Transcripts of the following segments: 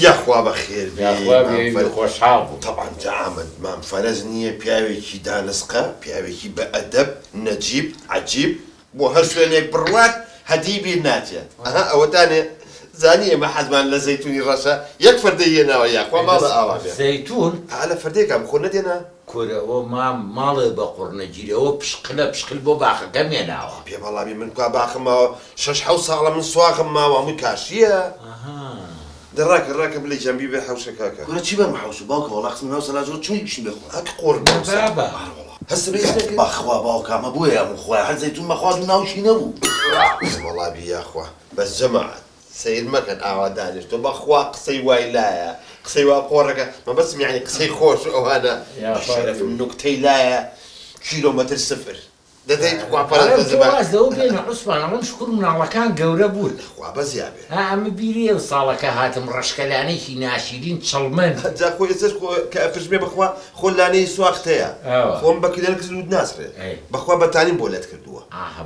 يا خوا بخير بي يا خوابي خوش حاضر. طبعا تعامد مام فرزني بياويكي دانسقة بياويكي بأدب نجيب عجيب بو هالشوينيك بروات هديبي ناتيا أو تاني زانية ما حد ما لزيتوني رشا يكفر دينا ويا خوا ما بقى زيتون على فرديك عم خلنا دينا كورا او ماڵێ بە قوڕنەگیری ئەوە پشقل بۆ باخەکە مێناوە پێ بەڵامی من کا باخمەوە 6 ساڵە من سواغم ماوە هەمووی کاشیە دەڕاکە بڵێ جەمبی بێ حەوشەکەکە كورا چی بەرمە حەوش باوکە وەڵا قسم ناو سەلاجۆ چۆی بشین بخۆ ئەک قۆربە بابا هەست بێ بەخوا باوکامە بۆیە هەموو خۆیان هەر زەیتون مەخواد و ناوشی نەبوو وەڵامی یاخوا بەس جەماعەت سیر مەکەن ئاوا دانیشتۆ بەخوا قسەی وای لایە قسەی وا قۆڕەکە مە بەسم یعنی قسەی خۆش ئەوانە بەشەرەفم نوکتەی لایە کیلۆمەتر سفر دەدەیت خواپەرەوە بێنە عوسمان ئەڵەم شکر مناڵەکان گەورە بوون خوا بەزیابێ ئەمە بیریە و ساڵەکە هاتم ڕەشکەلانەیەکی ناشیرین چڵمن جا خۆی ئێستش کە ئەپژمێ بەخوا خۆلانەی سواختەیە خۆم بە کلێن کەس لود ناسرێت بەخوا بەتانیم بۆ لەت کردووە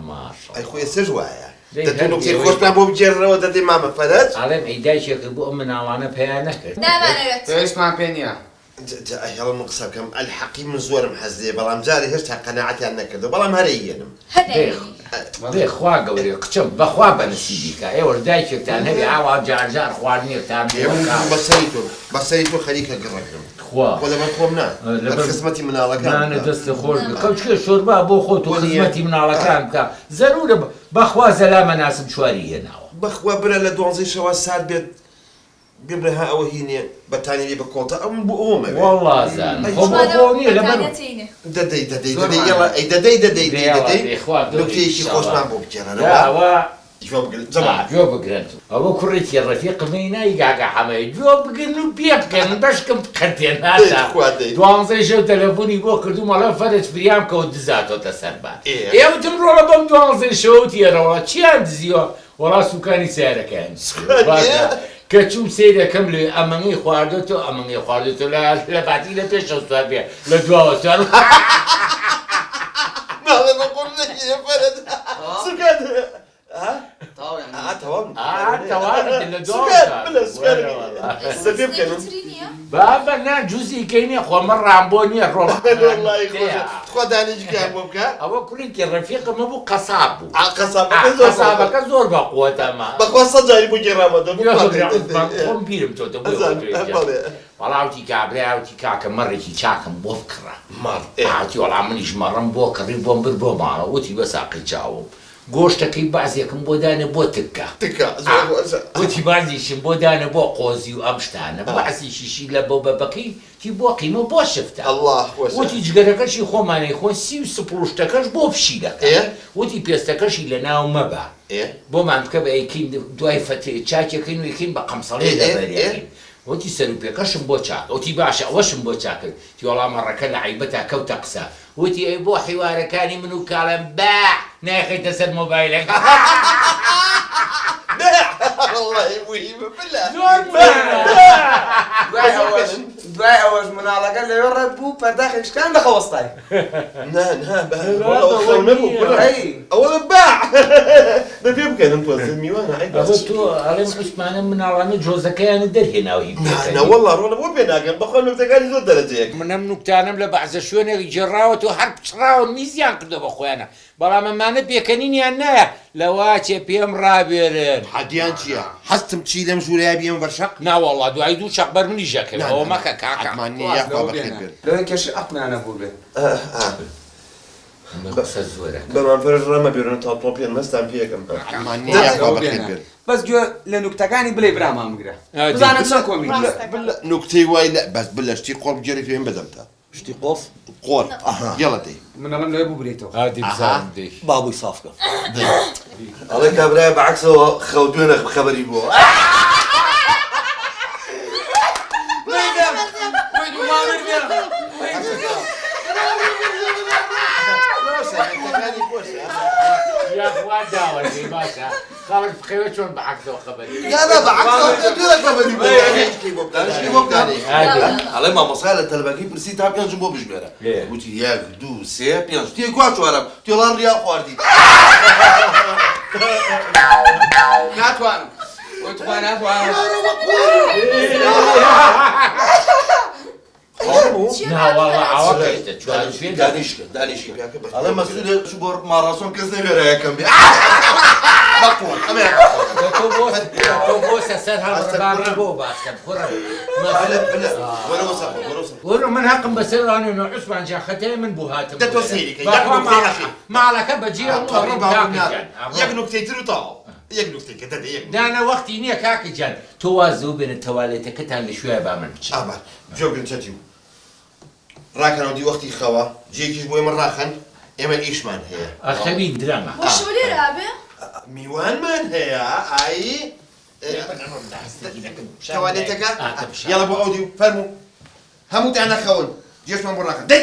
ماشەڵڵا ئەی خۆی ئێستش وایە دەتون نوکتەی خۆشمان بۆ بجێڕنەوە دەدەی مامە فەرەج ئاڵێم ئەیدایشێکرد بۆ ئەم مناڵانە پەیان نەکرد نامانەوێت پێویستمان پێ نییە هەڵە من قسە بکەم ئەلحەقی من زۆرم حەز دێ بەڵام جارێ هێشتا قەناعەتیان نەکردو بەڵام هەرەیەنم بێ خوا گەورێ قچم بەخوا بەنسی دیکە ئێوە دایکێکتان هەبێ ئاوا جارجار خواردنێکتان بەسەری تۆ خەریکە گڕەکەم خوا خۆ لەبەر خۆم نا خزمەتی مناڵەکانە دەستە خۆش کەوچکە شۆربا بۆ خۆت و خزمەتی مناڵەکان بکە زەرورە بەخوا زەلا مەناسب چواری هێناوە بەخوا برە لە 12 شەوە سات بێت بێبرە ها ئەوە هینێ بەتانی لێ بە کۆڵتە ئەم بۆ ئەومە وەڵڵا زان خۆ نییە لەبەر دەدەی نوکتەیەکی خۆشمان بۆ بکێنەوە جۆ بگرن ئەوە کوڕێکی ڕەفیقمی نای گاگە حەمەی جۆ بگرن و پێ بکەن بەشکم بقەتێن هاتا 12 شەو تەلەفۆنی بۆ کردو مەڵە فەرج فریام کەوت دزاتۆتە سەربار ئێوتم ڕۆڵە بەم 12 شەوت یێرەوە چیان دزیوە وەڵا سوکانی سیارەکەیان کە چوم سیرەکەم لێ ئەمەنگی خواردۆتەوە ئەمەنگی خواردۆتەوە لە باتی لە پێش سوار بێ لە دواوە سوار بابا نا جوزی کەینێ خۆمە ڕامبۆ نییە ڕۆڵ خوا دانیشگیان بۆ بکە ئەوە کوڕێکی ڕەفیقمە بوو قەساب بوو قەسابەکە زۆر بە قووەتەمە بەخوا سەجاری بۆ گێڕامەدە خۆم بیرم تۆتە بەڵاوتی کابراوتی کاکە مەڕێکی چاکم بۆ بکڕە هاتی وەڵام منیش مەڕم بۆ کڕی بۆم بر بۆ ماڵە وتی بە ساقی چاوم گۆشتەکەی بازێکم بۆ دانە بۆ تکە وتی بازیشم بۆ دانە بۆ قۆزی و ئەم شتانە بازیشیشی لە بۆ بەبەکەی تی بۆ قیمە بۆ شفتە وتی جگەرەکەشی خۆمانەی خۆن 30 سپڵشتەکەش بۆ پشیلەکە وتی پێستەکەشی لە ناو مەبە بۆمان بکە بە ئەیکین دوای فەتێ چاکێکین و یەکین بە قەمسەڵێ لەبەرێکین وتی سەروپێکەشم بۆ چاک وتی باشە ئەوەشم بۆ چاکرد تی وەڵامەڕەکە لە عیبەتا کەوتە قسە وتی ئەی بۆ حیوارەکانی من و کاڵم با ناخیتە سەر مۆبایلەکە دوای ئەوەش مناڵەکە لەوێ ڕێک بوو پەرداخیشکان دەخەوەستای ئەوە باع بەپێ بکەن تۆ میوانە تۆ ئەڵێم عوسمانە مناڵانە جۆزەکەیانە دەرهێناوی وەڵڵا ڕۆنە بۆ پێناگەن بەخۆ نوکتەکانی زۆر دەرەجەیەک منەم نوکتانم لە بەعزە شوێنێک جێڕاوە تۆ هەر پچڕاوە میزیان کردو بە خۆیانە بەڵام ئەمانە پێکەنینیان نایە لەواچێ پێم ڕابێرن حەدیان چییە؟ هەستم چی لەم ژوورەیە بیەم بەرشەق؟ ناوەڵڵا دوای دوو شەق بەر منی ژەکرد ئەوە مەکە کاکەمانی یاخوا بەخێر بێت لەوەی کێشی ئەقنانە بوو بێ بەسە زۆرە بەمان فەرش ڕەمە بێرن تا تۆ پێن مەستان پێکەم بەس گوێ لە نوکتەکانی بڵێ برامان بگرە بزانم چەند کۆمی نوکتەی وای بەس بلە شتی قۆڵ بگێری پێم بدەمتە شتی قۆڵ قۆڵ گەڵە دەی منەڵم لەوێ بوو برێتەوە بابووی سافکە ئەڵێ کابرایە بەعکسەوە خەوتوێنە خەبەری بووە یاخوا داوەی باشە خەڵک بخەوێت چۆن بەعکسەوە خەبەری یادا بەعکسەوە دوێنە خەبەری بووە ئەڵێ مامۆسای لە تەلەبەکەی پرسی تا پێنجم بۆ بژمێرە وتی 1 2 3 5 تێ کوا چوارەم تێڵان ڕیا خواردی ناتوانم ناتوانم والله عواقب دانیشکە ئەڵێ مەسعود چوو بۆ ماڕاسۆن کەس نەوێرە یەکەم بێ بەقوڵ ئەمێ تۆ بۆ سەر هەڵبڕ بۆ باسکەم کوڕە وەرە من حەقم بەسەرانێنەوە عوسمان جا خەتەی من بوو هاتم دە تۆ سەیریکە ماڵەکە بەجێ یەک نوکتەی تر و تاو یەک نوکتێکە دەدە یەک دانە وەختی نییە کاکە جان تۆ وازوو بێنە تەوالێتەکەتان لە شوێ با من بچ ئابار جۆگرن چەتی و ڕاکەنەوە دی وەختی خەوە جێکیش بۆی من ڕاخەن ئێمە ئیشمان هەیە ئەخەبی درەمە میوانمان هەیە ئایی توالێتەکە یاڵە بۆ ئەو دی و فەرموو هەمووتان نەخەون جێشمان بۆ ڕاکەن دەی